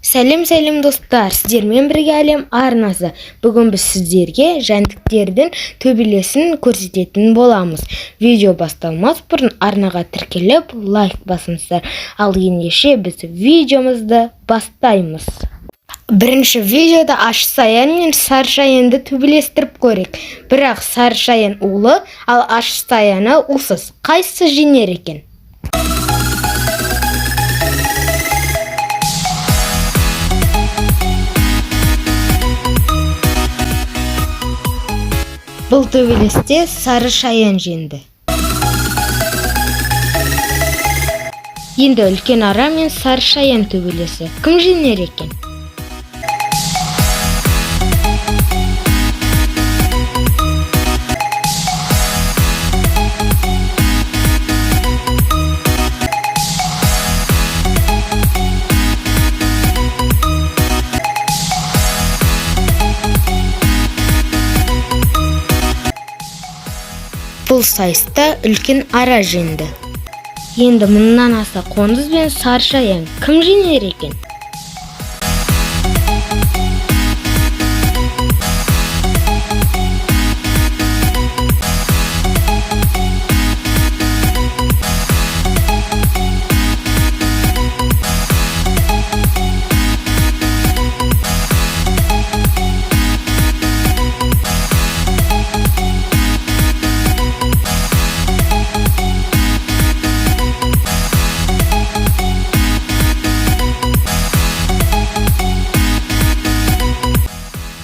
Сәлем достар, сіздермен бірге әлем арнасы. Бүгін біз сіздерге жәндіктердің төбелесін көрсететін боламыз. Видео басталмас бұрын арнаға тіркеліп, лайк басыңыздар. Ал ендеше біз видеомызды бастаймыз. Бірінші видеода аш саян мен сары шаянды төбелестіріп көрейік. Бірақ сары шаян улы, ал аш саяны усыз. Қайсысы жеңер екен? Бұл төбелесте сары шаян жеңді. Енді үлкен ара мен сары шаян төбелесі. Кім жеңер екен? Бұл сайыста үлкен ара жеңді. Енді мұнан аса қоңыз бен сары шаян кім жеңер екен?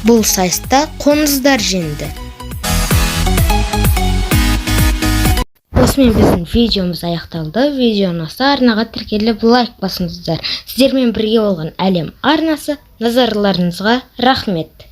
Бұл сайыста қоңыздар жеңді. Осымен біздің видеомыз аяқталды. Видеоны ұнаса арнаға тіркеліп лайк басыңыздар. Сіздермен бірге болған әлем арнасы. Назарларыңызға рахмет.